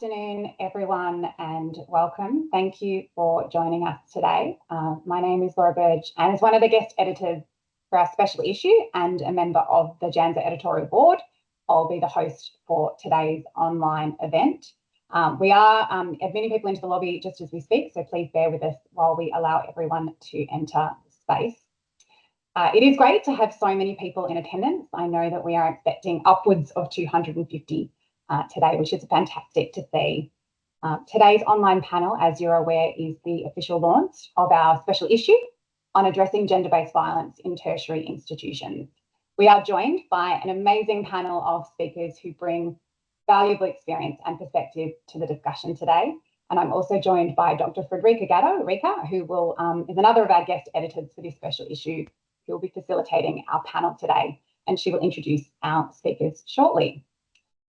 Good afternoon, everyone, and welcome. Thank you for joining us today. My name is Laura Burge, and as one of the guest editors for our special issue and a member of the JANZSSA editorial board, I'll be the host for today's online event. We are admitting people into the lobby just as we speak, so please bear with us while we allow everyone to enter the space. It is great to have so many people in attendance. I know that we are expecting upwards of 250 today, which is fantastic to see. Today's online panel, as you're aware, is the official launch of our special issue on addressing gender-based violence in tertiary institutions. We are joined by an amazing panel of speakers who bring valuable experience and perspective to the discussion today. And I'm also joined by Dr. Frederica Gatto, Rika, who is another of our guest editors for this special issue, who will be facilitating our panel today, and she will introduce our speakers shortly.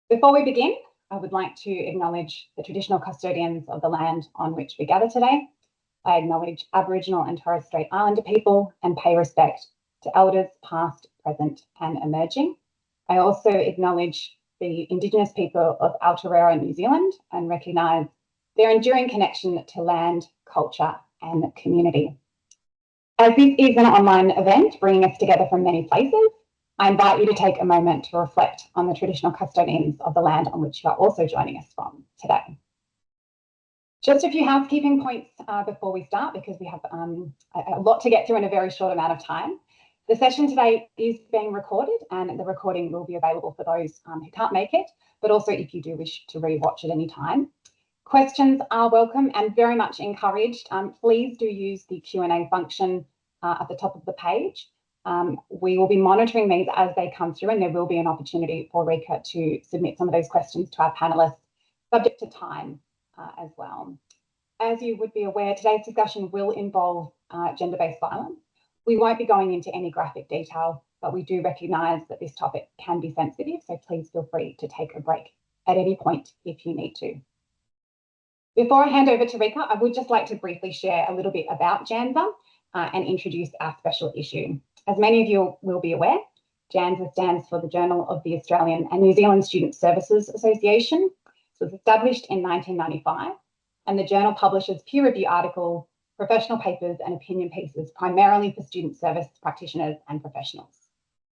Before we begin, I would like to acknowledge the traditional custodians of the land on which we gather today. I acknowledge Aboriginal and Torres Strait Islander people and pay respect to elders past, present and emerging. I also acknowledge the Indigenous people of Aotearoa, New Zealand, and recognise their enduring connection to land, culture and community. As this is an online event bringing us together from many places, I invite you to take a moment to reflect on the traditional custodians of the land on which you are also joining us from today. Just a few housekeeping points before we start, because we have a lot to get through in a very short amount of time. The session today is being recorded, and the recording will be available for those who can't make it, but also if you do wish to rewatch at any time. Questions are welcome and very much encouraged. Please do use the Q&A function at the top of the page. We will be monitoring these as they come through, and there will be an opportunity for Rika to submit some of those questions to our panellists, subject to time as well. As you would be aware, today's discussion will involve gender-based violence. We won't be going into any graphic detail, but we do recognise that this topic can be sensitive, so please feel free to take a break at any point if you need to. Before I hand over to Rika, I would just like to briefly share a little bit about JANZSSA and introduce our special issue. As many of you will be aware, JANZSSA stands for the Journal of the Australian and New Zealand Student Services Association. It was established in 1995, and the journal publishes peer review articles, professional papers and opinion pieces primarily for student service practitioners and professionals.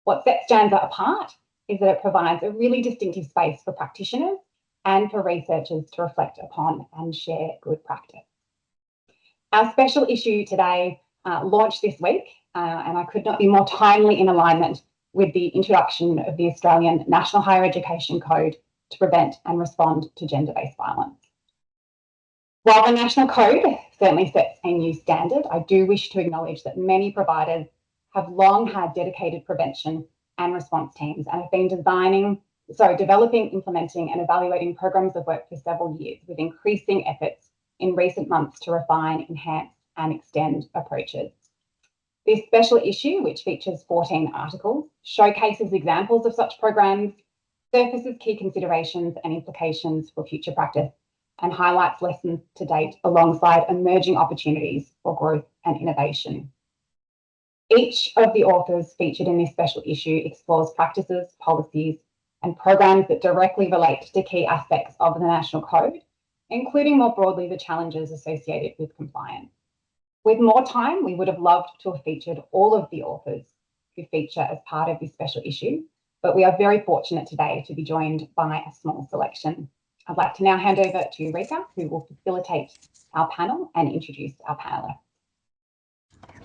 What sets JANZSSA apart is that it provides a really distinctive space for practitioners and for researchers to reflect upon and share good practice. Our special issue today launched this week, and I could not be more timely in alignment with the introduction of the Australian National Higher Education Code to prevent and respond to gender-based violence. While the National Code certainly sets a new standard, I do wish to acknowledge that many providers have long had dedicated prevention and response teams and have been developing, implementing and evaluating programs of work for several years, with increasing efforts in recent months to refine, enhance and extend approaches. This special issue, which features 14 articles, showcases examples of such programs, surfaces key considerations and implications for future practice, and highlights lessons to date alongside emerging opportunities for growth and innovation. Each of the authors featured in this special issue explores practices, policies, and programs that directly relate to key aspects of the National Code, including more broadly the challenges associated with compliance. With more time, we would have loved to have featured all of the authors who feature as part of this special issue, but we are very fortunate today to be joined by a small selection. I'd like to now hand over to Rika, who will facilitate our panel and introduce our panellists.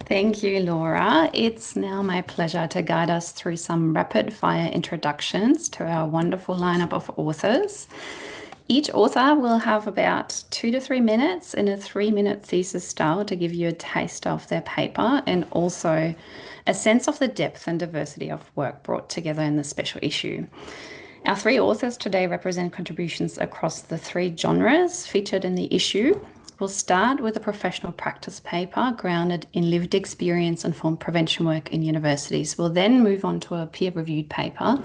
Thank you, Laura. It's now my pleasure to guide us through some rapid fire introductions to our wonderful lineup of authors. Each author will have about 2 to 3 minutes in a 3-minute thesis style to give you a taste of their paper and also a sense of the depth and diversity of work brought together in the special issue. Our 3 authors today represent contributions across the 3 genres featured in the issue. We'll start with a professional practice paper grounded in lived experience and informed prevention work in universities. We'll then move on to a peer-reviewed paper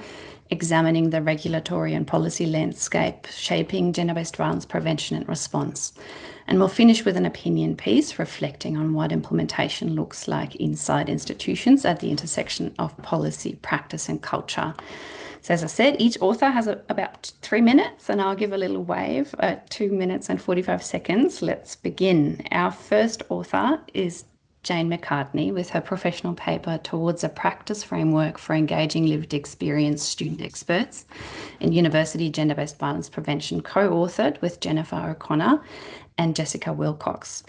examining the regulatory and policy landscape shaping gender-based violence prevention and response. And we'll finish with an opinion piece reflecting on what implementation looks like inside institutions at the intersection of policy, practice and culture. So as I said, each author has about 3 minutes, and I'll give a little wave at 2 minutes and 45 seconds. Let's begin. Our first author is Jane McCartney with her professional paper Towards a Practice Framework for Engaging Lived Experience Student Experts in University Gender-Based Violence Prevention, co-authored with Jennifer O'Connor and Jessica Wilcox.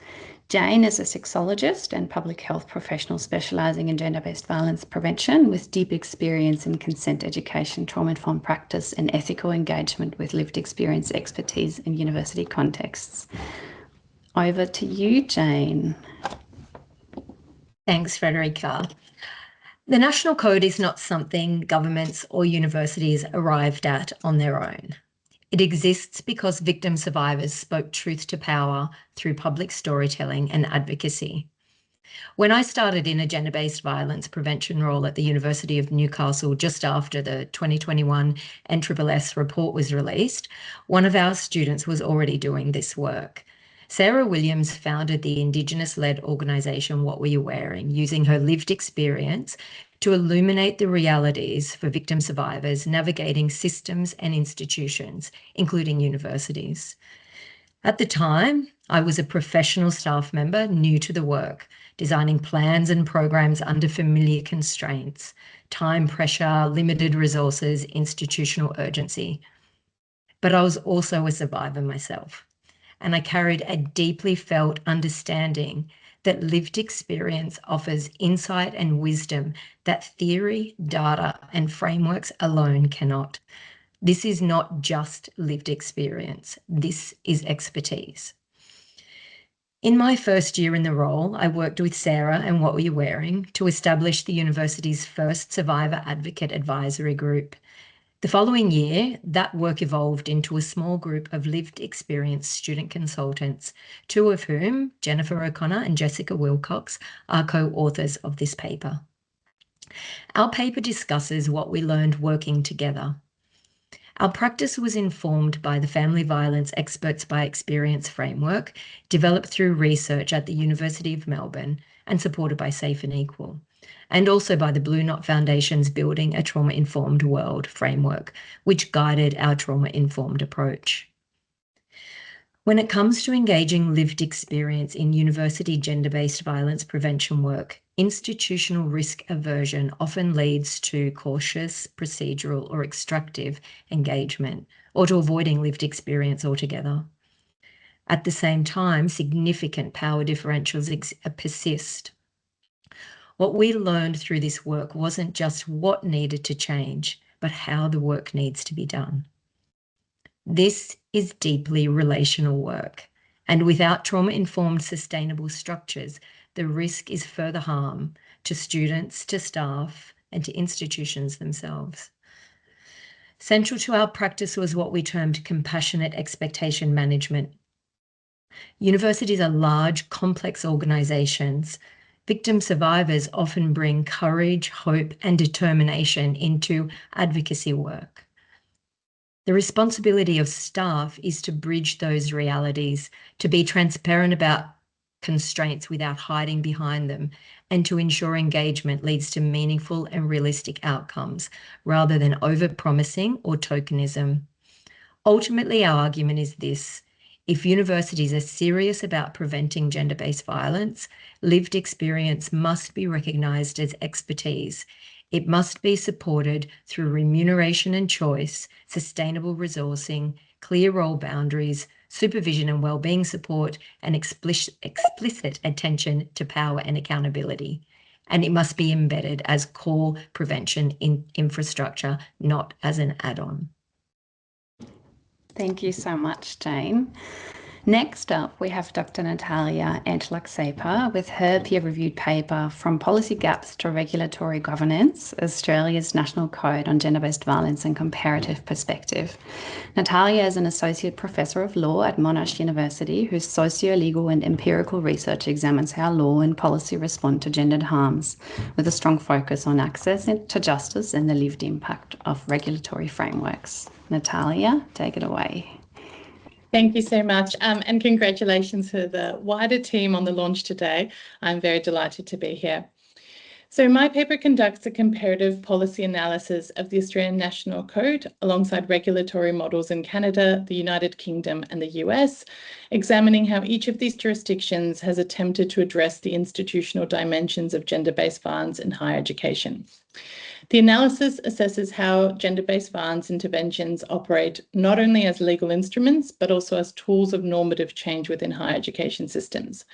Jane is a sexologist and public health professional specialising in gender-based violence prevention with deep experience in consent education, trauma-informed practice and ethical engagement with lived experience expertise in university contexts. Over to you, Jane. Thanks, Frederica. The National Code is not something governments or universities arrived at on their own. It exists because victim survivors spoke truth to power through public storytelling and advocacy. When I started in a gender-based violence prevention role at the University of Newcastle just after the 2021 NSSS report was released, one of our students was already doing this work. Sarah Williams founded the Indigenous-led organisation What Were You Wearing, using her lived experience to illuminate the realities for victim survivors navigating systems and institutions, including universities. At the time, I was a professional staff member new to the work, designing plans and programs under familiar constraints, time pressure, limited resources, institutional urgency. But I was also a survivor myself, and I carried a deeply felt understanding that lived experience offers insight and wisdom that theory, data, and frameworks alone cannot. This is not just lived experience. This is expertise. In my first year in the role, I worked with Sarah and What Were You Wearing to establish the university's first survivor advocate advisory group. The following year, that work evolved into a small group of lived experience student consultants, two of whom, Jennifer O'Connor and Jessica Wilcox, are co-authors of this paper. Our paper discusses what we learned working together. Our practice was informed by the Family Violence Experts by Experience framework, developed through research at the University of Melbourne and supported by Safe and Equal, and also by the Blue Knot Foundation's Building a Trauma-Informed World framework, which guided our trauma-informed approach. When it comes to engaging lived experience in university gender-based violence prevention work, institutional risk aversion often leads to cautious, procedural, or extractive engagement, or to avoiding lived experience altogether. At the same time, significant power differentials persist. What we learned through this work wasn't just what needed to change, but how the work needs to be done. This is deeply relational work, and without trauma-informed sustainable structures, the risk is further harm to students, to staff, and to institutions themselves. Central to our practice was what we termed compassionate expectation management. Universities are large, complex organisations. Victim survivors often bring courage, hope, and determination into advocacy work. The responsibility of staff is to bridge those realities, to be transparent about constraints without hiding behind them, and to ensure engagement leads to meaningful and realistic outcomes rather than over-promising or tokenism. Ultimately, our argument is this: if universities are serious about preventing gender-based violence, lived experience must be recognised as expertise. It must be supported through remuneration and choice, sustainable resourcing, clear role boundaries, supervision and wellbeing support, and explicit attention to power and accountability. And it must be embedded as core prevention infrastructure, not as an add-on. Thank you so much, Jane. Next up, we have Dr. Natalia Antlak-Saper with her peer-reviewed paper From Policy Gaps to Regulatory Governance, Australia's National Code on Gender-Based Violence and Comparative Perspective. Natalia is an Associate Professor of Law at Monash University, whose socio-legal and empirical research examines how law and policy respond to gendered harms, with a strong focus on access to justice and the lived impact of regulatory frameworks. Natalia, take it away. Thank you so much, and congratulations to the wider team on the launch today. I'm very delighted to be here. So my paper conducts a comparative policy analysis of the Australian National Code alongside regulatory models in Canada, the United Kingdom and the US, examining how each of these jurisdictions has attempted to address the institutional dimensions of gender-based violence in higher education. The analysis assesses how gender-based violence interventions operate not only as legal instruments, but also as tools of normative change within higher education systems.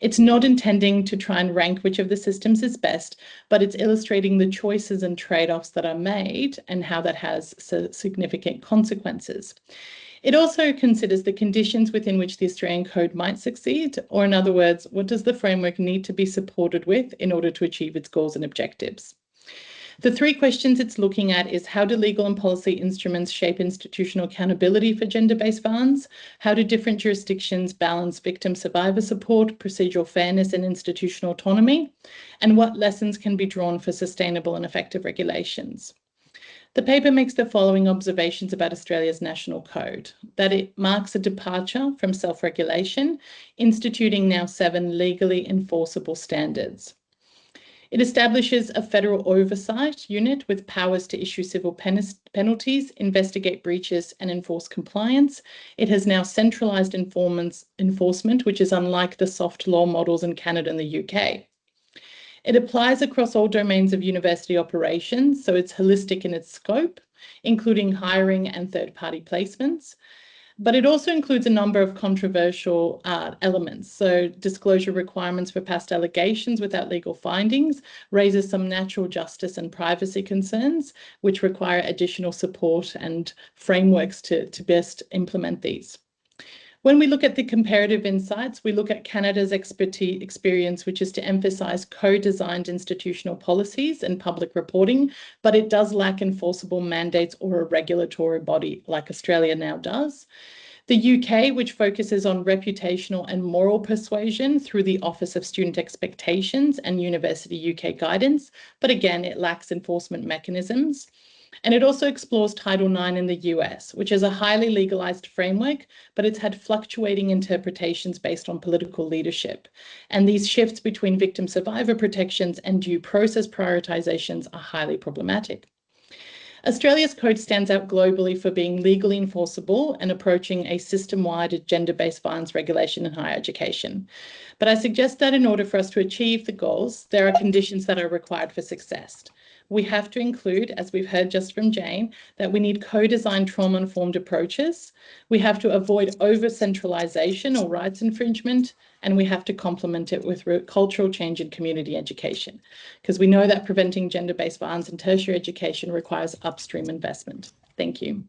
It's not intending to try and rank which of the systems is best, but it's illustrating the choices and trade-offs that are made and how that has significant consequences. It also considers the conditions within which the Australian Code might succeed, or in other words, what does the framework need to be supported with in order to achieve its goals and objectives? The three questions it's looking at is how do legal and policy instruments shape institutional accountability for gender-based violence? How do different jurisdictions balance victim survivor support, procedural fairness and institutional autonomy? And what lessons can be drawn for sustainable and effective regulations? The paper makes the following observations about Australia's National Code: that it marks a departure from self-regulation, instituting now 7 legally enforceable standards. It establishes a federal oversight unit with powers to issue civil penalties, investigate breaches and enforce compliance. It has now centralised enforcement, which is unlike the soft law models in Canada and the UK. It applies across all domains of university operations, so it's holistic in its scope, including hiring and third-party placements. But it also includes a number of controversial elements. So disclosure requirements for past allegations without legal findings raises some natural justice and privacy concerns, which require additional support and frameworks to best implement these. When we look at the comparative insights, we look at Canada's experience, which is to emphasise co-designed institutional policies and public reporting, but it does lack enforceable mandates or a regulatory body like Australia now does. The UK, which focuses on reputational and moral persuasion through the Office of Student Expectations and University UK guidance, but again, it lacks enforcement mechanisms. And it also explores Title IX in the US, which is a highly legalized framework, but it's had fluctuating interpretations based on political leadership. And these shifts between victim survivor protections and due process prioritizations are highly problematic. Australia's code stands out globally for being legally enforceable and approaching a system-wide gender-based violence regulation in higher education. But I suggest that in order for us to achieve the goals, there are conditions that are required for success. We have to include, as we've heard just from Jane, that we need co-designed trauma-informed approaches. We have to avoid over-centralisation or rights infringement, and we have to complement it with cultural change in community education, because we know that preventing gender-based violence in tertiary education requires upstream investment. Thank you.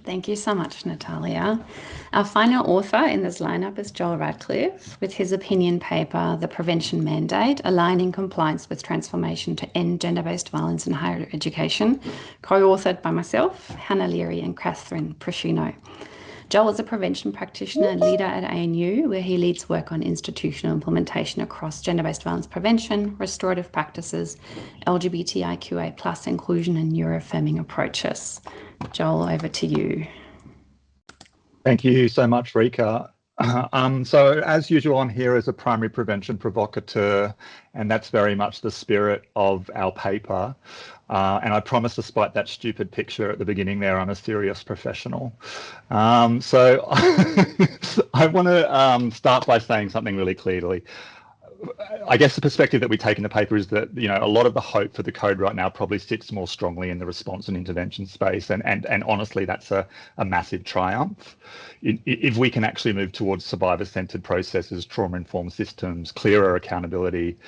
Thank you so much, Natalia. Our final author in this lineup is Joel Radcliffe with his opinion paper, The Prevention Mandate, Aligning Compliance with Transformation to End Gender-Based Violence in Higher Education, co-authored by myself, Hannah Leary and Catherine Proscino. Joel is a prevention practitioner and leader at ANU, where he leads work on institutional implementation across gender-based violence prevention, restorative practices, LGBTIQA+ inclusion and neuroaffirming approaches. Joel, over to you. Thank you so much, Rika. So as usual, I'm here as a primary prevention provocateur, and that's very much the spirit of our paper. And I promise, despite that stupid picture at the beginning there, I'm a serious professional. So I want to start by saying something really clearly. I guess the perspective that we take in the paper is that, you know, a lot of the hope for the code right now probably sits more strongly in the response and intervention space. And honestly, that's a massive triumph. If we can actually move towards survivor-centered processes, trauma-informed systems, clearer accountability,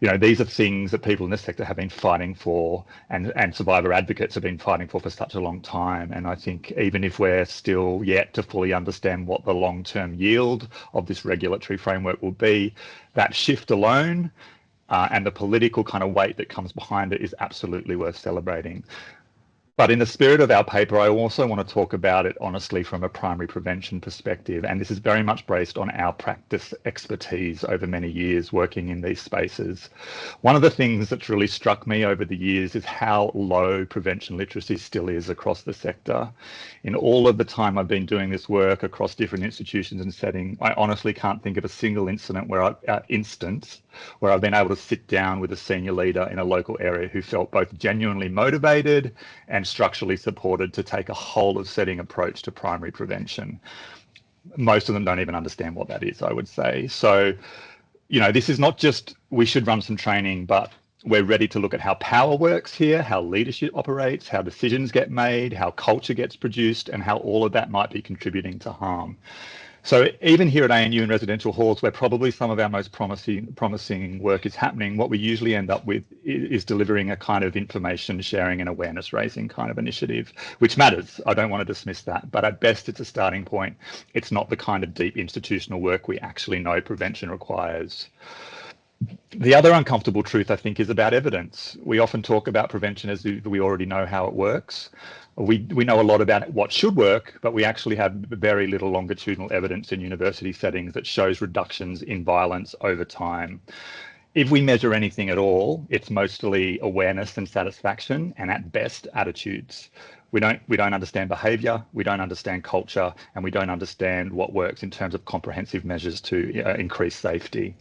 you know, these are things that people in this sector have been fighting for, and survivor advocates have been fighting for such a long time. And I think even if we're still yet to fully understand what the long-term yield of this regulatory framework will be, that shift alone and the political kind of weight that comes behind it is absolutely worth celebrating. But in the spirit of our paper, I also want to talk about it honestly from a primary prevention perspective. And this is very much based on our practice expertise over many years working in these spaces. One of the things that's really struck me over the years is how low prevention literacy still is across the sector. In all of the time I've been doing this work across different institutions and settings, I honestly can't think of a single instance where I've been able to sit down with a senior leader in a local area who felt both genuinely motivated and structurally supported to take a whole of setting approach to primary prevention. Most of them don't even understand what that is, I would say. So, you know, this is not just we should run some training, but we're ready to look at how power works here, how leadership operates, how decisions get made, how culture gets produced, and how all of that might be contributing to harm. So even here at ANU in residential halls, where probably some of our most promising work is happening, what we usually end up with is delivering a kind of information sharing and awareness raising kind of initiative, which matters. I don't want to dismiss that, but at best it's a starting point. It's not the kind of deep institutional work we actually know prevention requires. The other uncomfortable truth, I think, is about evidence. We often talk about prevention as if we already know how it works. We know a lot about what should work, but we actually have very little longitudinal evidence in university settings that shows reductions in violence over time. If we measure anything at all, it's mostly awareness and satisfaction, and at best, attitudes. We don't understand behaviour, we don't understand culture, and we don't understand what works in terms of comprehensive measures to increase safety.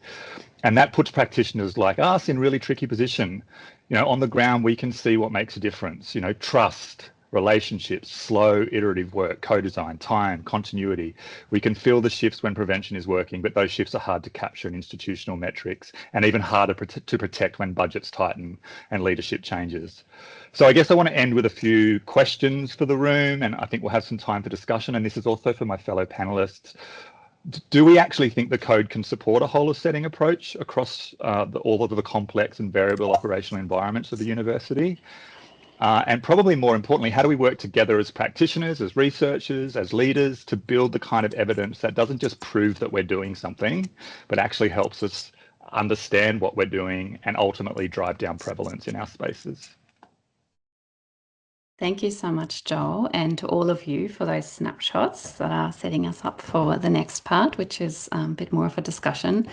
And that puts practitioners like us in really tricky position. You know, on the ground, we can see what makes a difference. You know, trust, relationships, slow iterative work, co-design, time, continuity. We can feel the shifts when prevention is working, but those shifts are hard to capture in institutional metrics and even harder to protect when budgets tighten and leadership changes. So I guess I want to end with a few questions for the room, and I think we'll have some time for discussion. And this is also for my fellow panelists. Do we actually think the code can support a whole of setting approach across all of the complex and variable operational environments of the university? And probably more importantly, how do we work together as practitioners, as researchers, as leaders to build the kind of evidence that doesn't just prove that we're doing something, but actually helps us understand what we're doing and ultimately drive down prevalence in our spaces? Thank you so much, Joel, and to all of you for those snapshots that are setting us up for the next part, which is a bit more of a discussion.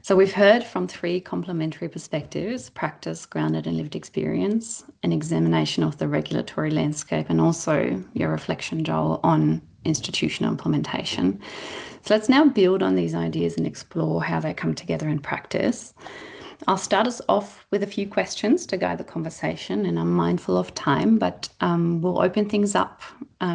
So we've heard from three complementary perspectives: practice grounded in lived experience, an examination of the regulatory landscape, and also your reflection, Joel, on institutional implementation. So let's now build on these ideas and explore how they come together in practice. I'll start us off with a few questions to guide the conversation, and I'm mindful of time, but we'll open things up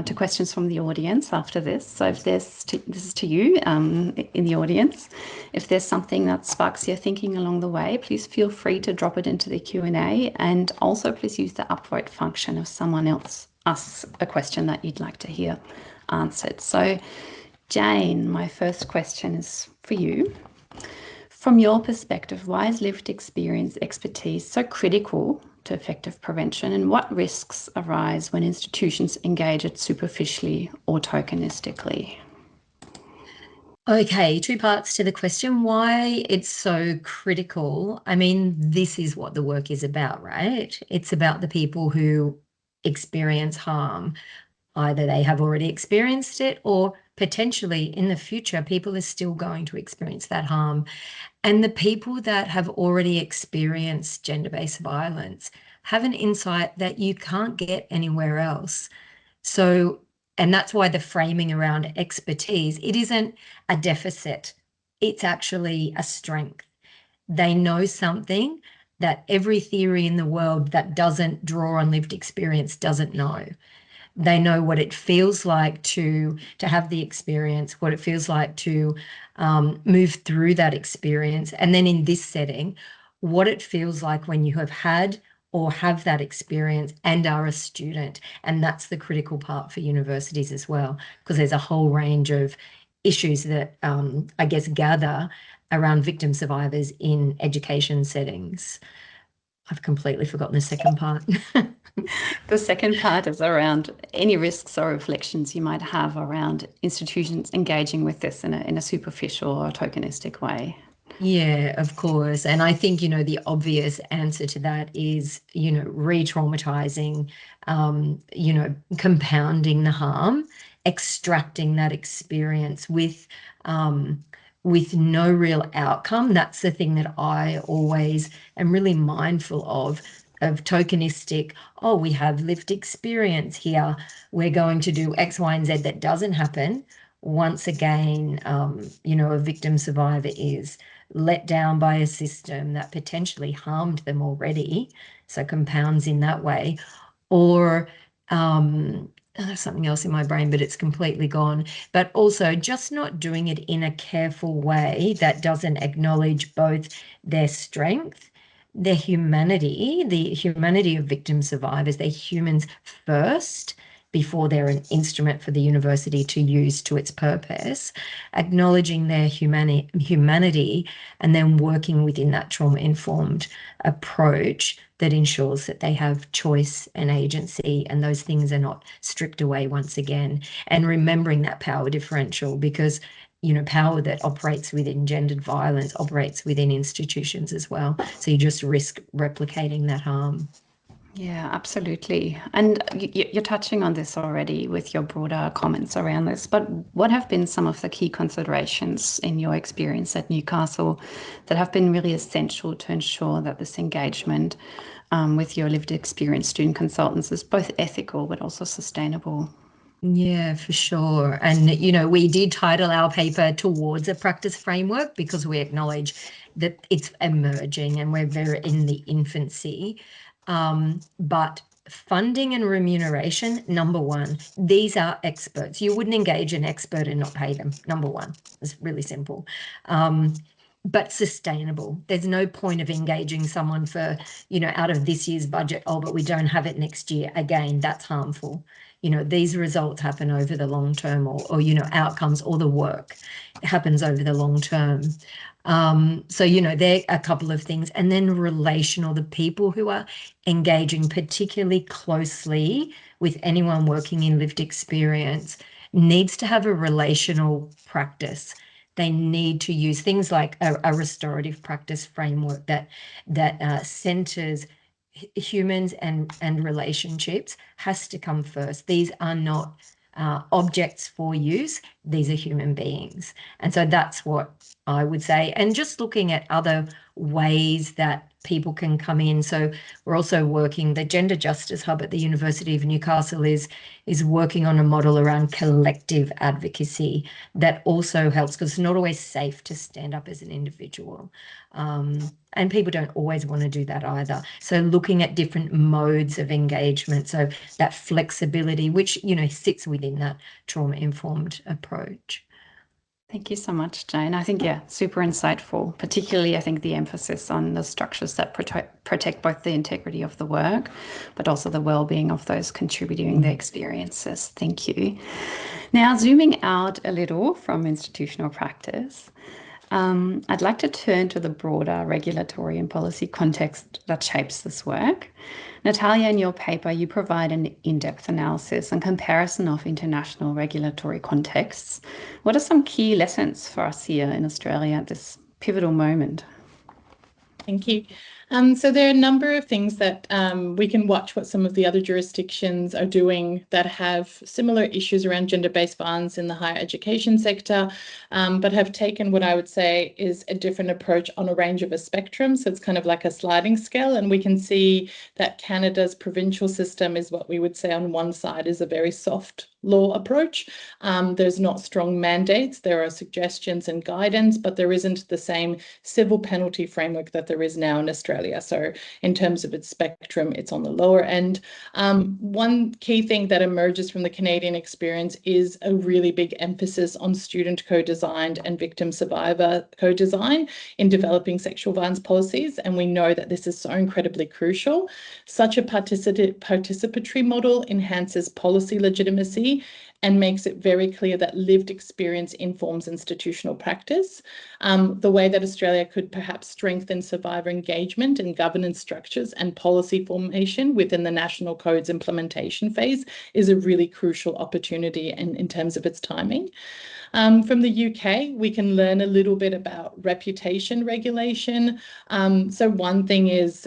to questions from the audience after this. So if this is to you in the audience, if there's something that sparks your thinking along the way, please feel free to drop it into the Q&A, and also please use the upvote function if someone else asks a question that you'd like to hear answered. So Jane, my first question is for you. From your perspective, why is lived experience expertise so critical to effective prevention, and what risks arise when institutions engage it superficially or tokenistically? Okay, two parts to the question. Why it's so critical. I mean, this is what the work is about, right? It's about the people who experience harm. Either they have already experienced it, or potentially in the future, people are still going to experience that harm. And the people that have already experienced gender-based violence have an insight that you can't get anywhere else. So, and that's why the framing around expertise, it isn't a deficit, it's actually a strength. They know something that every theory in the world that doesn't draw on lived experience doesn't know. They know what it feels like to have the experience, what it feels like to move through that experience. And then in this setting, what it feels like when you have had or have that experience and are a student. And that's the critical part for universities as well, because there's a whole range of issues that I guess gather around victim survivors in education settings. I've completely forgotten the second part. The second part is around any risks or reflections you might have around institutions engaging with this in a superficial or tokenistic way. Yeah, of course. And I think, the obvious answer to that is, re-traumatizing, compounding the harm, extracting that experience with no real outcome. That's the thing that I always am really mindful of tokenistic. Oh, we have lived experience here. We're going to do X, Y, and Z. That doesn't happen. Once again, a victim survivor is let down by a system that potentially harmed them already, so compounds in that way, or there's something else in my brain, but it's completely gone. But also just not doing it in a careful way that doesn't acknowledge both their strength, their humanity, the humanity of victim survivors. They're humans first before they're an instrument for the university to use to its purpose, acknowledging their humanity, and then working within that trauma-informed approach that ensures that they have choice and agency, and those things are not stripped away once again. And remembering that power differential, because power that operates within gendered violence operates within institutions as well. So you just risk replicating that harm. Yeah, absolutely. And you're touching on this already with your broader comments around this, but what have been some of the key considerations in your experience at Newcastle that have been really essential to ensure that this engagement with your lived experience student consultants is both ethical but also sustainable? Yeah, for sure. And, we did title our paper Towards a Practice Framework because we acknowledge that it's emerging and we're very in the infancy. But funding and remuneration, number one, these are experts. You wouldn't engage an expert and not pay them, number one. It's really simple. But sustainable. There's no point of engaging someone for, out of this year's budget, but we don't have it next year. Again, that's harmful. These results happen over the long term, or outcomes, or the work happens over the long term. So, there are a couple of things. And then relational, the people who are engaging particularly closely with anyone working in lived experience needs to have a relational practice. They need to use things like a restorative practice framework that centers humans and relationships has to come first. These are not objects for use. These are human beings. And so that's what I would say. And just looking at other ways that people can come in. So we're also working, the Gender Justice Hub at the University of Newcastle is working on a model around collective advocacy that also helps, because it's not always safe to stand up as an individual. And people don't always want to do that either. So looking at different modes of engagement, so that flexibility, which, sits within that trauma-informed approach. Thank you so much, Jane. I think, super insightful, particularly I think the emphasis on the structures that protect both the integrity of the work, but also the well-being of those contributing their experiences. Thank you. Now, zooming out a little from institutional practice, I'd like to turn to the broader regulatory and policy context that shapes this work. Natalia, in your paper, you provide an in-depth analysis and comparison of international regulatory contexts. What are some key lessons for us here in Australia at this pivotal moment? Thank you. So there are a number of things that we can watch what some of the other jurisdictions are doing that have similar issues around gender-based violence in the higher education sector, but have taken what I would say is a different approach on a range of a spectrum. So it's kind of like a sliding scale, and we can see that Canada's provincial system is what we would say on one side is a very soft law approach. There's not strong mandates. There are suggestions and guidance, but there isn't the same civil penalty framework that there is now in Australia. So in terms of its spectrum, it's on the lower end. One key thing that emerges from the Canadian experience is a really big emphasis on student co-designed and victim survivor co-design in developing sexual violence policies. And we know that this is so incredibly crucial. Such a participatory model enhances policy legitimacy and makes it very clear that lived experience informs institutional practice. The way that Australia could perhaps strengthen survivor engagement and governance structures and policy formation within the National Code's implementation phase is a really crucial opportunity in terms of its timing. From the UK, we can learn a little bit about reputation regulation. So one thing is,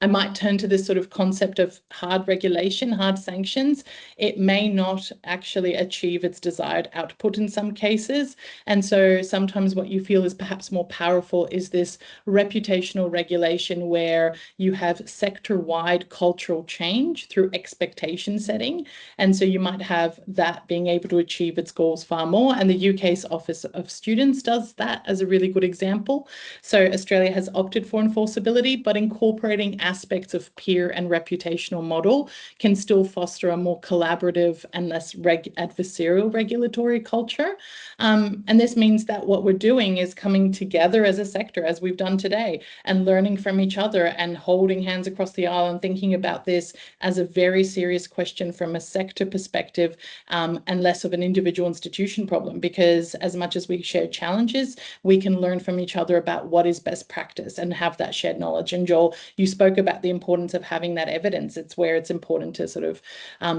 I might turn to this sort of concept of hard regulation, hard sanctions. It may not actually achieve its desired output in some cases. And so sometimes what you feel is perhaps more powerful is this reputational regulation where you have sector-wide cultural change through expectation setting. And so you might have that being able to achieve its goals far more. And the UK's Office of Students does that as a really good example. So Australia has opted for enforceability, but incorporating aspects of peer and reputational model can still foster a more collaborative and less adversarial regulatory culture. And this means that what we're doing is coming together as a sector, as we've done today, and learning from each other and holding hands across the aisle and thinking about this as a very serious question from a sector perspective, and less of an individual institution problem, because as much as we share challenges, we can learn from each other about what is best practice and have that shared knowledge. And Joel, you spoke about the importance of having that evidence. It's where it's important to sort of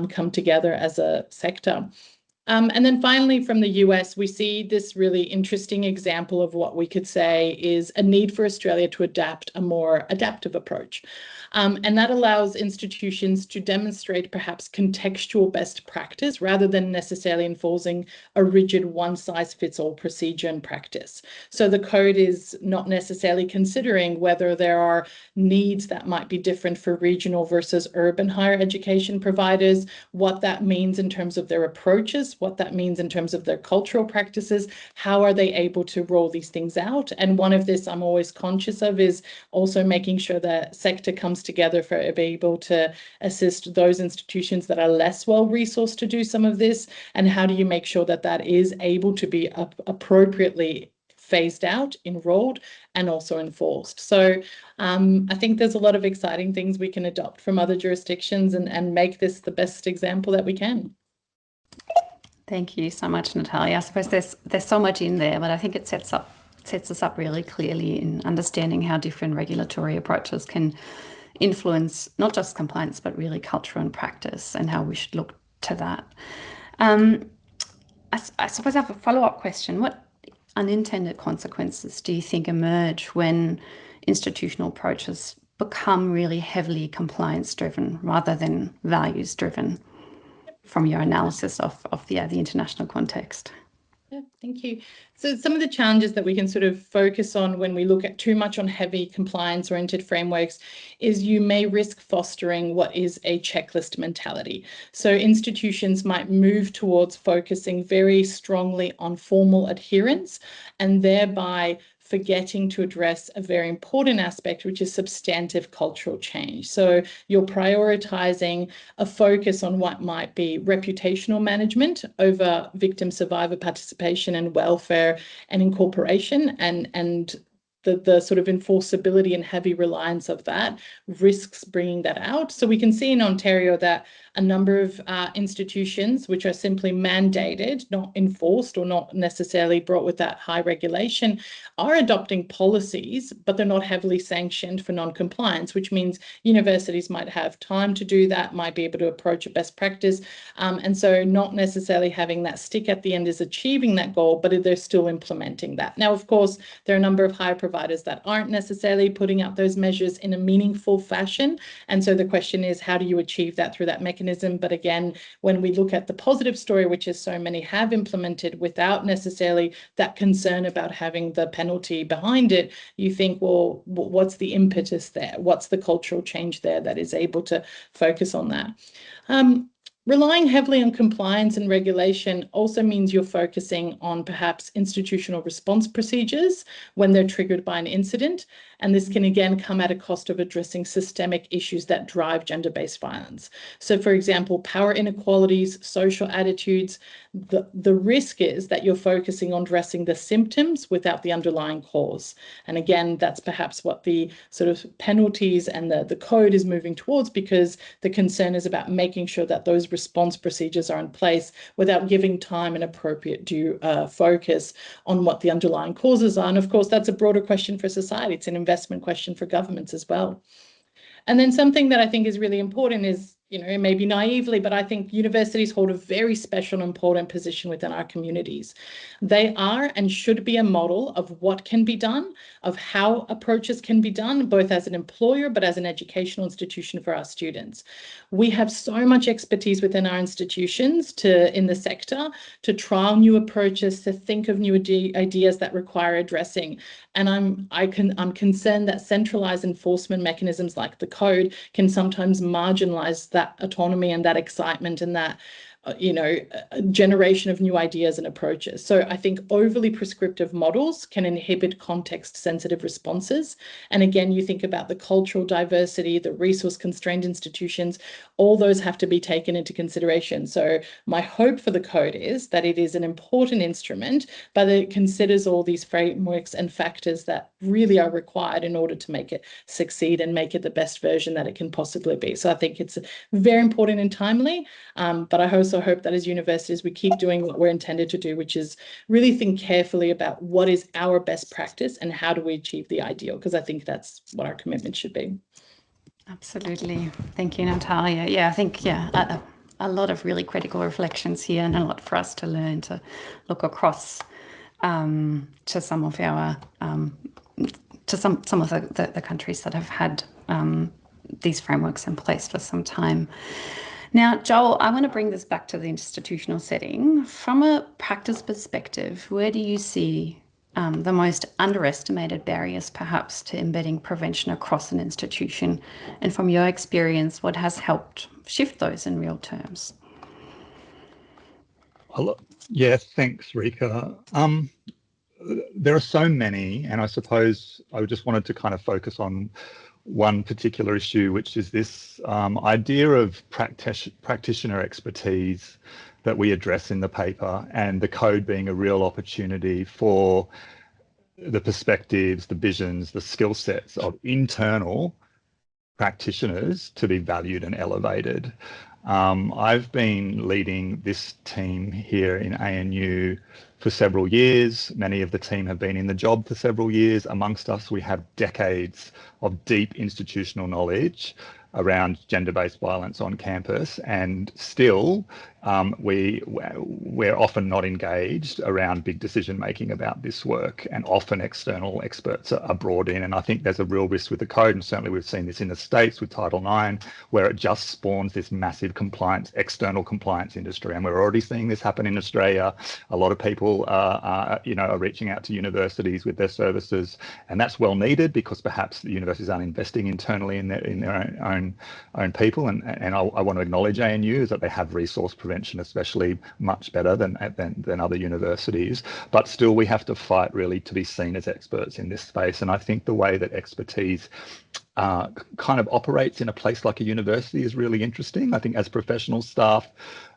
come together as a sector. And then finally, from the US, we see this really interesting example of what we could say is a need for Australia to adapt a more adaptive approach. And that allows institutions to demonstrate perhaps contextual best practice rather than necessarily enforcing a rigid one-size-fits-all procedure and practice. So the code is not necessarily considering whether there are needs that might be different for regional versus urban higher education providers, what that means in terms of their approaches, what that means in terms of their cultural practices, how are they able to roll these things out. And one of this I'm always conscious of is also making sure that sector comes together for be able to assist those institutions that are less well resourced to do some of this, and how do you make sure that that is able to be appropriately phased out, enrolled, and also enforced. So I think there's a lot of exciting things we can adopt from other jurisdictions and make this the best example that we can. Thank you so much, Natalia. I suppose there's so much in there, but I think it sets us up really clearly in understanding how different regulatory approaches can influence not just compliance, but really culture and practice, and how we should look to that. I suppose I have a follow-up question. What unintended consequences do you think emerge when institutional approaches become really heavily compliance-driven rather than values-driven, from your analysis of the international context? Yeah, thank you. So some of the challenges that we can sort of focus on when we look at too much on heavy compliance-oriented frameworks is you may risk fostering what is a checklist mentality. So institutions might move towards focusing very strongly on formal adherence and thereby forgetting to address a very important aspect, which is substantive cultural change. So you're prioritizing a focus on what might be reputational management over victim survivor participation and welfare and incorporation, and the sort of enforceability and heavy reliance of that risks bringing that out. So we can see in Ontario that a number of institutions which are simply mandated, not enforced or not necessarily brought with that high regulation, are adopting policies, but they're not heavily sanctioned for non-compliance, which means universities might have time to do that, might be able to approach a best practice. And so not necessarily having that stick at the end is achieving that goal, but they're still implementing that. Now, of course, there are a number of higher providers that aren't necessarily putting out those measures in a meaningful fashion. And so the question is, how do you achieve that through that mechanism? But again, when we look at the positive story, which is so many have implemented without necessarily that concern about having the penalty behind it, you think, well, what's the impetus there? What's the cultural change there that is able to focus on that? Relying heavily on compliance and regulation also means you're focusing on perhaps institutional response procedures when they're triggered by an incident. And this can again come at a cost of addressing systemic issues that drive gender-based violence. So for example, power inequalities, social attitudes, the risk is that you're focusing on addressing the symptoms without the underlying cause. And again, that's perhaps what the sort of penalties and the code is moving towards, because the concern is about making sure that those response procedures are in place without giving time and appropriate due focus on what the underlying causes are. And of course, that's a broader question for society. It's an investment question for governments as well. And then something that I think is really important is, you know, maybe naively, but I think universities hold a very special and important position within our communities. They are and should be a model of what can be done, of how approaches can be done, both as an employer, but as an educational institution for our students. We have so much expertise within our institutions in the sector to trial new approaches, to think of new ideas that require addressing. And I'm concerned that centralized enforcement mechanisms like the code can sometimes marginalize that autonomy and that excitement and that generation of new ideas and approaches. So I think overly prescriptive models can inhibit context-sensitive responses. And again, you think about the cultural diversity, the resource-constrained institutions, all those have to be taken into consideration. So my hope for the code is that it is an important instrument, but it considers all these frameworks and factors that really are required in order to make it succeed and make it the best version that it can possibly be. So I think it's very important and timely, but I also hope that as universities we keep doing what we're intended to do, which is really think carefully about what is our best practice and how do we achieve the ideal, because I think that's what our commitment should be. Absolutely. Thank you, Natalia. Yeah, I think, a lot of really critical reflections here, and a lot for us to learn to look across to some of our to some of the countries that have had these frameworks in place for some time. Now, Joel, I want to bring this back to the institutional setting. From a practice perspective, where do you see the most underestimated barriers, perhaps, to embedding prevention across an institution? And from your experience, what has helped shift those in real terms? Yeah, thanks, Rika. There are so many, and I suppose I just wanted to kind of focus on one particular issue, which is this idea of practitioner expertise that we address in the paper, and the code being a real opportunity for the perspectives, the visions, the skill sets of internal practitioners to be valued and elevated. I've been leading this team here in ANU for several years. Many of the team have been in the job for several years. Amongst us, we have decades of deep institutional knowledge around gender-based violence on campus, and still we're often not engaged around big decision making about this work, and often external experts are brought in. And I think there's a real risk with the code, and certainly we've seen this in the States with Title IX, where it just spawns this massive external compliance industry. And we're already seeing this happen in Australia. A lot of people are reaching out to universities with their services, and that's well needed, because perhaps the universities aren't investing internally in their own people. And I want to acknowledge ANU is that they have resource prevention, especially much better than other universities. But still, we have to fight really to be seen as experts in this space. And I think the way that expertise kind of operates in a place like a university is really interesting. I think as professional staff,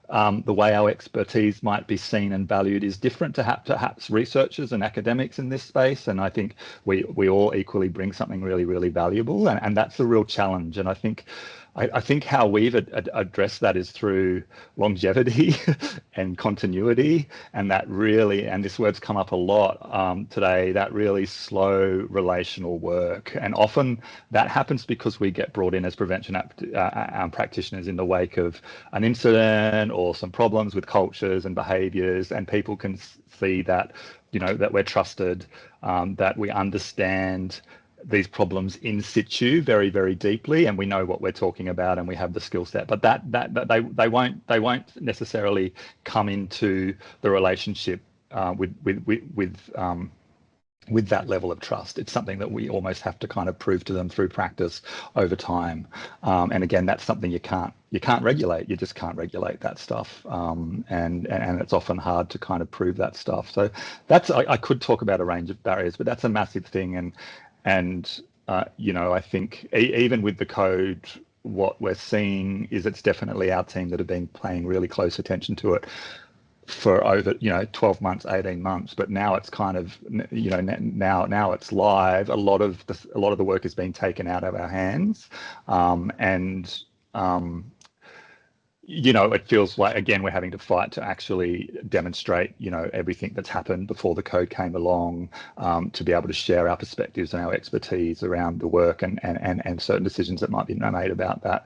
the way our expertise might be seen and valued is different to perhaps researchers and academics in this space. And I think we all equally bring something really, really valuable, and that's a real challenge. And I think how we've addressed that is through longevity and continuity, and this word's come up a lot today, that really slow relational work. And often that happens because we get brought in as prevention practitioners in the wake of an incident or some problems with cultures and behaviours, and people can see that, that we're trusted, that we understand these problems in situ very, very deeply, and we know what we're talking about, and we have the skill set. But that they won't necessarily come into the relationship with that level of trust. It's something that we almost have to kind of prove to them through practice over time. And again, that's something you can't regulate. You just can't regulate that stuff. And it's often hard to kind of prove that stuff. So I could talk about a range of barriers, but that's a massive thing. And I think even with the code, what we're seeing is it's definitely our team that have been paying really close attention to it for over 12 months, 18 months, but now it's kind of now it's live. A lot of the work is being taken out of our hands, and it feels like, again, we're having to fight to actually demonstrate, everything that's happened before the code came along, to be able to share our perspectives and our expertise around the work and certain decisions that might be made about that.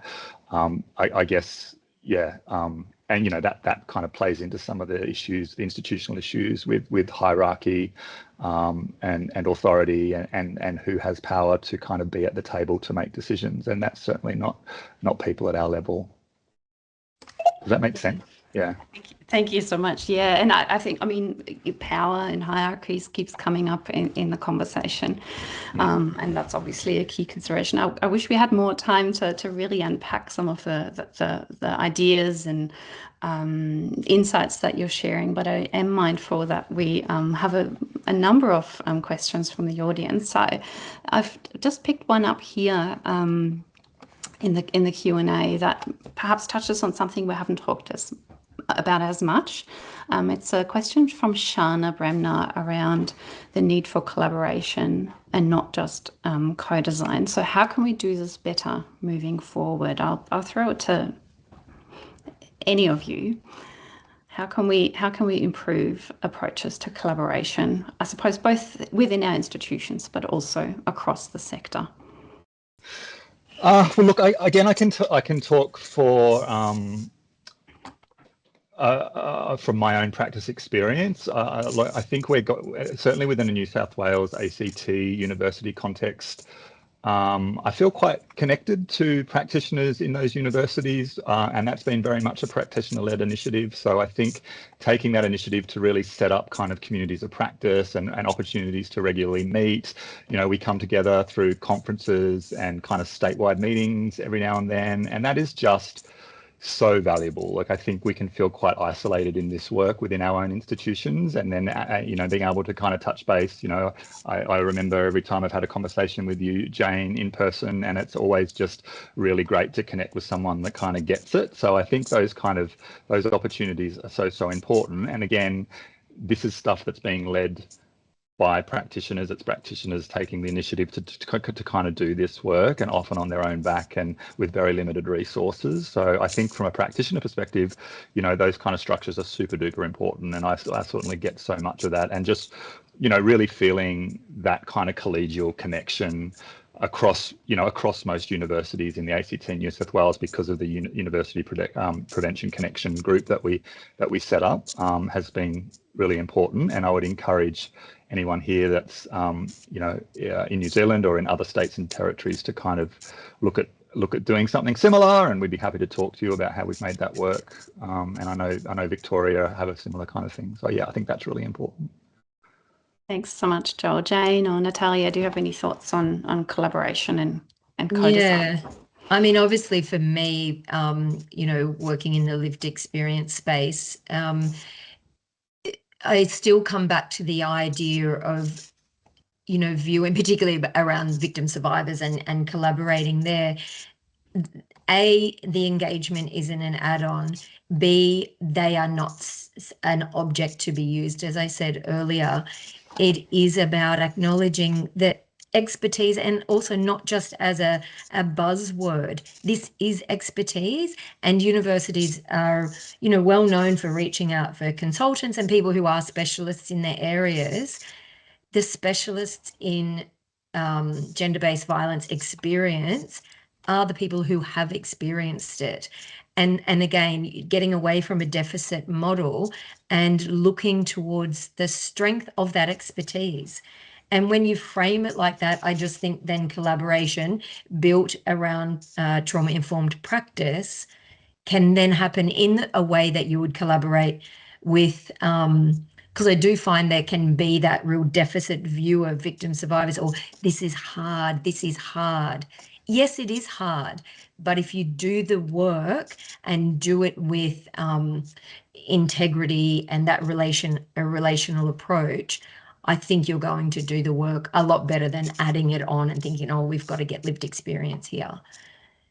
I guess, yeah. And that kind of plays into some of the issues, the institutional issues with hierarchy, and authority, and who has power to kind of be at the table to make decisions. And that's certainly not people at our level. Does that make sense? Yeah. Thank you so much. Yeah, and I think, power and hierarchies keeps coming up in the conversation, and that's obviously a key consideration. I wish we had more time to really unpack some of the ideas and insights that you're sharing, but I am mindful that we have a number of questions from the audience. So I've just picked one up here. In the Q&A that perhaps touches on something we haven't talked about as much. It's a question from Shana Bremner around the need for collaboration and not just co-design. So how can we do this better moving forward? I'll throw it to any of you. How can we improve approaches to collaboration? I suppose both within our institutions, but also across the sector. Well, look, I can talk for from my own practice experience. I think certainly within the New South Wales ACT university context, I feel quite connected to practitioners in those universities, and that's been very much a practitioner-led initiative. So I think taking that initiative to really set up kind of communities of practice and opportunities to regularly meet. We come together through conferences and kind of statewide meetings every now and then, and that is just so valuable. Like, I think we can feel quite isolated in this work within our own institutions, and then being able to kind of touch base. I remember every time I've had a conversation with you, Jane, in person, and it's always just really great to connect with someone that kind of gets it. So I think those opportunities are so important. And again, this is stuff that's being led by practitioners. It's practitioners taking the initiative to kind of do this work, and often on their own back and with very limited resources. So I think from a practitioner perspective, those kind of structures are super duper important, and I certainly get so much of that, and just really feeling that kind of collegial connection across most universities in the ACT New South Wales, because of the University Prevention Connection group that we set up, has been really important. And I would encourage anyone here that's in New Zealand or in other states and territories to kind of look at doing something similar, and we'd be happy to talk to you about how we've made that work. And I know Victoria have a similar kind of thing. So yeah, I think that's really important. Thanks so much, Joel. Jane or Natalia, do you have any thoughts on collaboration and co-design? Yeah, obviously for me, working in the lived experience space, I still come back to the idea of, viewing, particularly around victim survivors and collaborating there. A, the engagement isn't an add-on. B, they are not an object to be used. As I said earlier, it is about acknowledging that expertise, and also not just as a buzzword. This is expertise, and universities are, well known for reaching out for consultants and people who are specialists in their areas. The specialists in gender-based violence experience are the people who have experienced it. And again, getting away from a deficit model and looking towards the strength of that expertise. And when you frame it like that, I just think then collaboration built around trauma-informed practice can then happen in a way that you would collaborate with, because I do find there can be that real deficit view of victim survivors, or this is hard, this is hard. Yes, it is hard, but if you do the work and do it with integrity and that relational approach, I think you're going to do the work a lot better than adding it on and thinking, oh, we've got to get lived experience here.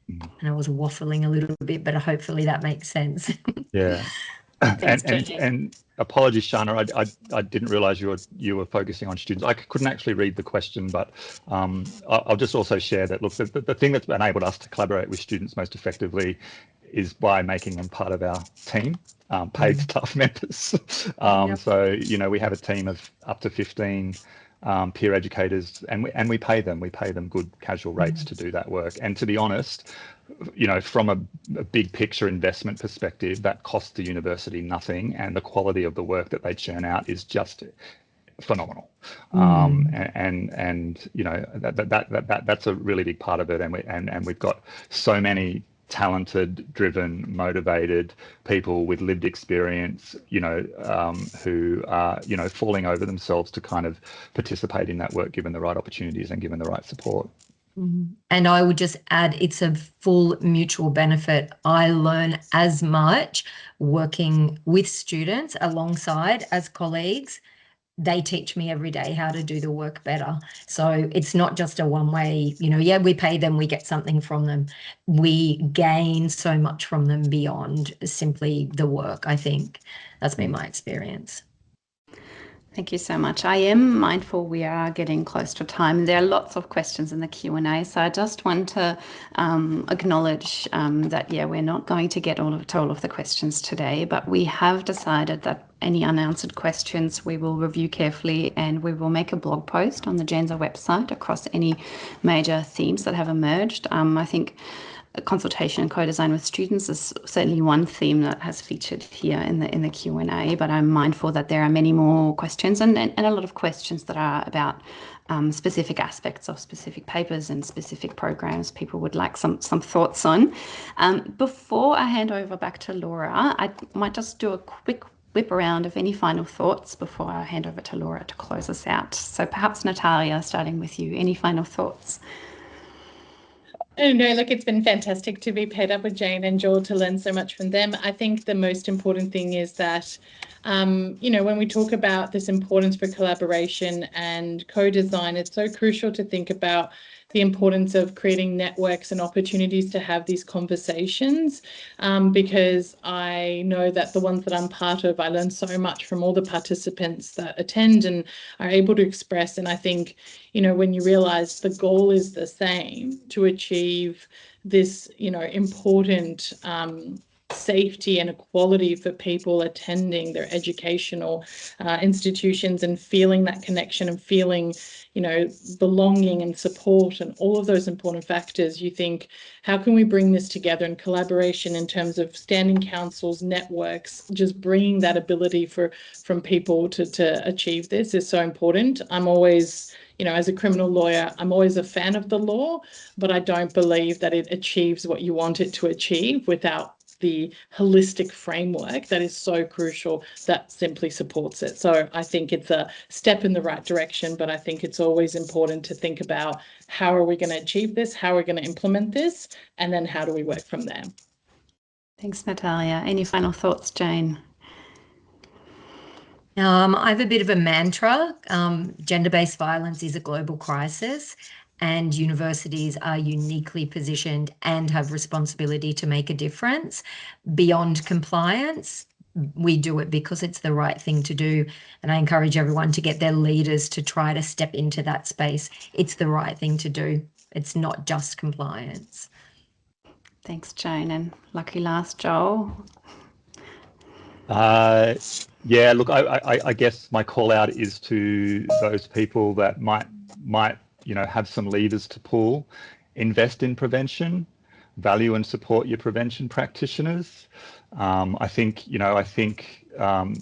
And I was waffling a little bit, but hopefully that makes sense. Yeah. And apologies, Shana, I didn't realize you were focusing on students. I couldn't actually read the question, but I'll just also share that, look, the thing that's enabled us to collaborate with students most effectively is by making them part of our team, paid staff members. So, you know, we have a team of up to 15 peer educators, and we pay them good casual rates to do that work. And to be honest, you know, from a big picture investment perspective, that costs the university nothing, and the quality of the work that they churn out is just phenomenal. And you know, that's a really big part of it. And we've got so many talented, driven, motivated people with lived experience, you know, who are, you know, falling over themselves to kind of participate in that work, given the right opportunities and given the right support. And I would just add, it's a full mutual benefit. I learn as much working with students alongside as colleagues. They teach me every day how to do the work better. So it's not just a one-way, you know, yeah, we pay them, we get something from them. We gain so much from them beyond simply the work, I think. That's been my experience. Thank you so much. I am mindful we are getting close to time. There are lots of questions in the Q&A, so I just want to acknowledge that, yeah, we're not going to get to all of the questions today, but we have decided that any unanswered questions we will review carefully, and we will make a blog post on the JANZSSA website across any major themes that have emerged. I think consultation and co-design with students is certainly one theme that has featured here in the Q&A, but I'm mindful that there are many more questions and a lot of questions that are about specific aspects of specific papers and specific programs people would like some thoughts on. Before I hand over back to Laura, I might just do a quick whip around of any final thoughts before I hand over to Laura to close us out. So perhaps Natalia, starting with you, any final thoughts? Oh, no, look, it's been fantastic to be paired up with Jane and Joel to learn so much from them. I think the most important thing is that, you know, when we talk about this importance for collaboration and co-design, it's so crucial to think about the importance of creating networks and opportunities to have these conversations, because I know that the ones that I'm part of, I learn so much from all the participants that attend and are able to express. And I think, you know, when you realize the goal is the same, to achieve this, you know, important safety and equality for people attending their educational institutions and feeling that connection and feeling, you know, belonging and support and all of those important factors, you think, how can we bring this together in collaboration in terms of standing councils, networks, just bringing that ability from people to achieve this is so important. I'm always, you know, as a criminal lawyer, I'm always a fan of the law, but I don't believe that it achieves what you want it to achieve without the holistic framework that is so crucial that simply supports it. So I think it's a step in the right direction, but I think it's always important to think about how are we going to achieve this, how are we going to implement this, and then how do we work from there. Thanks, Natalia. Any final thoughts, Jane? I have a bit of a mantra. Gender-based violence is a global crisis, and universities are uniquely positioned and have responsibility to make a difference. Beyond compliance, we do it because it's the right thing to do. And I encourage everyone to get their leaders to try to step into that space. It's the right thing to do. It's not just compliance. Thanks, Jane. And lucky last, Joel. Yeah, look, I guess my call out is to those people that might, you know, have some levers to pull. Invest in prevention, value and support your prevention practitioners. I think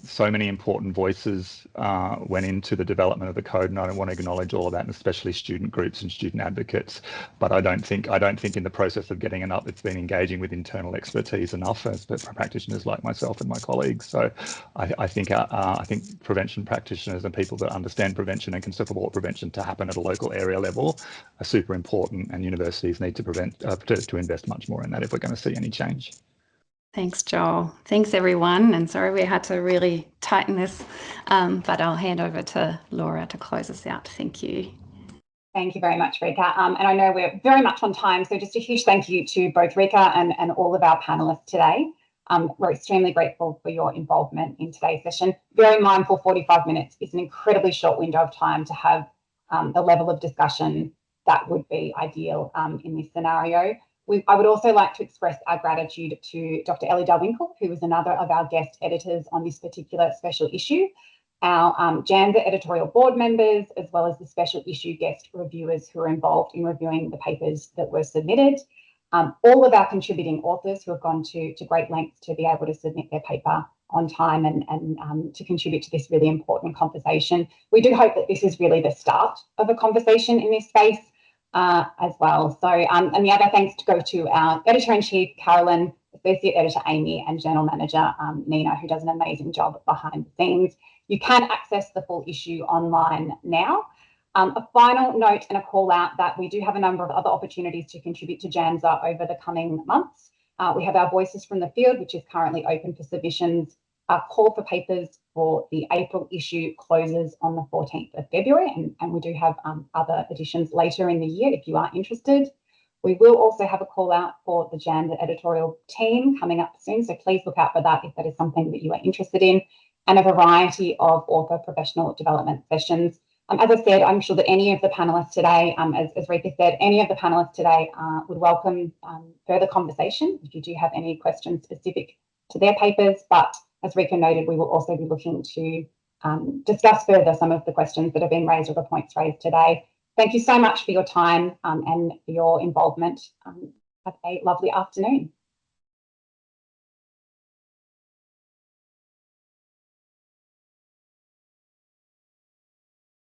so many important voices went into the development of the code, and I don't want to acknowledge all of that, and especially student groups and student advocates. But I don't think in the process of getting it up, it's been engaging with internal expertise enough as practitioners like myself and my colleagues. So I think prevention practitioners and people that understand prevention and can support prevention to happen at a local area level are super important, and universities need to invest much more in that if we're going to see any change. Thanks, Joel. Thanks, everyone. And sorry we had to really tighten this, but I'll hand over to Laura to close us out. Thank you. Thank you very much, Rika. And I know we're very much on time, so just a huge thank you to both Rika and all of our panelists today. We're extremely grateful for your involvement in today's session. Very mindful 45 minutes is an incredibly short window of time to have the level of discussion that would be ideal in this scenario. I would also like to express our gratitude to Dr. Ellie Dalrymple, who was another of our guest editors on this particular special issue, our JANZSSA editorial board members, as well as the special issue guest reviewers who are involved in reviewing the papers that were submitted, all of our contributing authors who have gone to great lengths to be able to submit their paper on time and to contribute to this really important conversation. We do hope that this is really the start of a conversation in this space as well. So, and the other thanks to go to our Editor-in-Chief, Carolyn, Associate Editor, Amy, and General Manager, Nina, who does an amazing job behind the scenes. You can access the full issue online now. A final note and a call out that we do have a number of other opportunities to contribute to JANZSSA over the coming months. We have our Voices from the Field, which is currently open for submissions. Our call for papers for the April issue closes on the 14th of February, and we do have other editions later in the year if you are interested. We will also have a call out for the JANZSSA editorial team coming up soon, so please look out for that if that is something that you are interested in, and a variety of author professional development sessions. As I said, I'm sure that any of the panelists today, as Rika said, any of the panelists today would welcome further conversation if you do have any questions specific to their papers. But as Rika noted, we will also be looking to discuss further some of the questions that have been raised or the points raised today. Thank you so much for your time and for your involvement. Have a lovely afternoon.